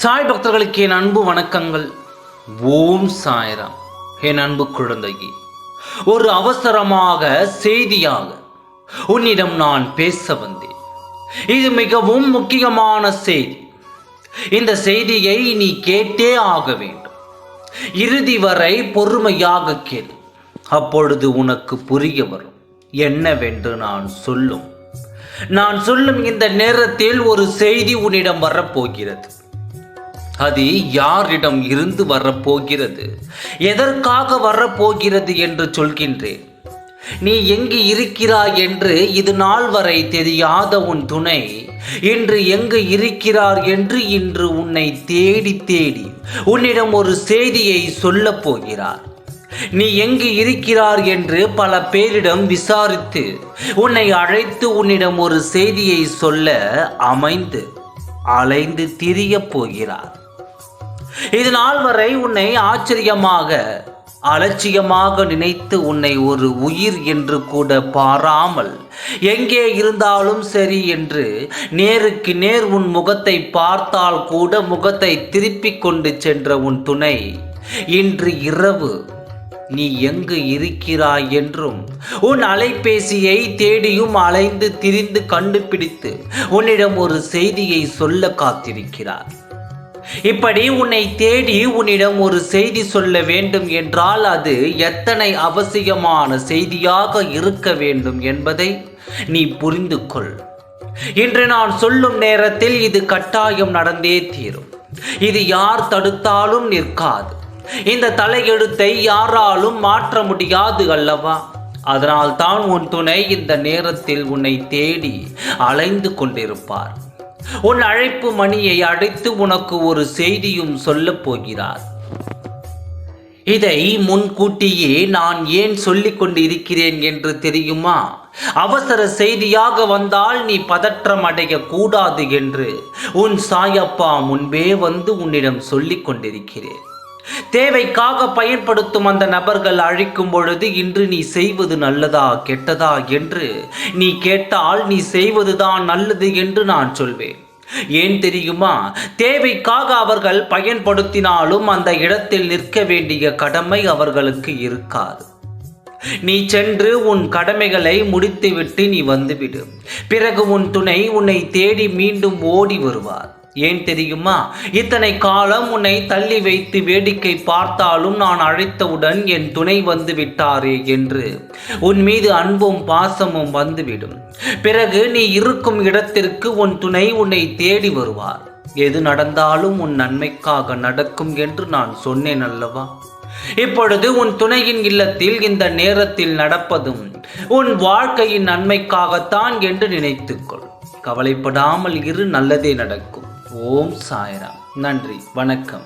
சாய் பக்தர்களுக்கு என் அன்பு வணக்கங்கள். ஓம் சாய்ராம். என் அன்பு குழந்தையே, ஒரு அவசரமாக செய்தியாக உன்னிடம் நான் பேச வந்தேன். இது மிகவும் முக்கியமான செய்தி. இந்த செய்தியை நீ கேட்டே ஆக வேண்டும். இறுதி வரை பொறுமையாக கேள். அப்பொழுது உனக்கு புரிய வரும் என்னவென்று நான் சொல்லும் இந்த நேரத்தில் ஒரு செய்தி உன்னிடம் வரப்போகிறது. அது யாரிடம் இருந்து வரப்போகிறது, எதற்காக வரப்போகிறது என்று சொல்கின்றேன். நீ எங்கு இருக்கிறாய் என்று இது நாள் வரை தெரியாத உன் துணை இன்று எங்கு இருக்கிறார் என்று இன்று உன்னை தேடி தேடி உன்னிடம் ஒரு செய்தியை சொல்லப் போகிறார். நீ எங்கு இருக்கிறார் என்று பல பேரிடம் விசாரித்து உன்னை அழைத்து உன்னிடம் ஒரு செய்தியை சொல்ல அலைந்து திரியப் போகிறார். இது நாள் வரை உன்னை ஆச்சரியமாக அலட்சியமாக நினைத்து உன்னை ஒரு உயிர் என்று கூட பாராமல் எங்கே இருந்தாலும் சரி என்று நேருக்கு நேர் உன் முகத்தை பார்த்தால் கூட முகத்தை திருப்பிக் கொண்டு சென்ற உன் துணை இன்று இரவு நீ எங்கு இருக்கிறாய் என்றும் உன் அலைபேசியை தேடியும் அலைந்து திரிந்து கண்டுபிடித்து உன்னிடம் ஒரு செய்தியை சொல்ல காத்திருக்கிறார். இப்படி உன்னை தேடி உன்னிடம் ஒரு செய்தி சொல்ல வேண்டும் என்றால் அது எத்தனை அவசியமான செய்தியாக இருக்க வேண்டும் என்பதை நீ புரிந்து கொள். இன்று நான் சொல்லும் நேரத்தில் இது கட்டாயம் நடந்தே தீரும். இது யார் தடுத்தாலும் நிற்காது. இந்த தலையெழுத்தை யாராலும் மாற்ற முடியாது அல்லவா? அதனால் தான் உன் துணை இந்த நேரத்தில் உன்னை தேடி அலைந்து கொண்டிருப்பார். உன் அழைப்பு மணியை அழைத்து உனக்கு ஒரு செய்தியும் சொல்லப் போகிறார். இதை முன்கூட்டியே நான் ஏன் சொல்லிக் கொண்டு இருக்கிறேன் என்று தெரியுமா? அவசர செய்தியாக வந்தால் நீ பதற்றம் அடைய கூடாது என்று உன் சாயப்பா முன்பே வந்து உன்னிடம் சொல்லிக் கொண்டிருக்கிறேன். தேவைக்காக பயன்படுத்தும் அந்த நபர்கள் அழைக்கும் பொழுது இன்று நீ செய்வது நல்லதா கெட்டதா என்று நீ கேட்டால் நீ செய்வதுதான் நல்லது என்று நான் சொல்வேன். ஏன் தெரியுமா? தேவைக்காக அவர்கள் பயன்படுத்தினாலும் அந்த இடத்தில் நிற்க வேண்டிய கடமை அவர்களுக்கு இருக்காது. நீ சென்று உன் கடமைகளை முடித்துவிட்டு நீ வந்துவிடு. பிறகு உன் துணை உன்னை தேடி மீண்டும் ஓடி வருவார். ஏன் தெரியுமா? இத்தனை காலம் உன்னை தள்ளி வைத்து வேடிக்கை பார்த்தாலும் நான் அழைத்தவுடன் என் துணை வந்து விட்டாரே என்று உன் மீது அன்பும் பாசமும் வந்துவிடும். பிறகு நீ இருக்கும் இடத்திற்கு உன் துணை உன்னை தேடி வருவார். எது நடந்தாலும் உன் நன்மைக்காக நடக்கும் என்று நான் சொன்னேன் அல்லவா? இப்பொழுது உன் துணையின் இல்லத்தில் இந்த நேரத்தில் நடப்பதும் உன் வாழ்க்கையின் நன்மைக்காகத்தான் என்று நினைத்துக்கொள். கவலைப்படாமல் இரு, நல்லதே நடக்கும். ஓம் சாய்ராம். நன்றி, வணக்கம்.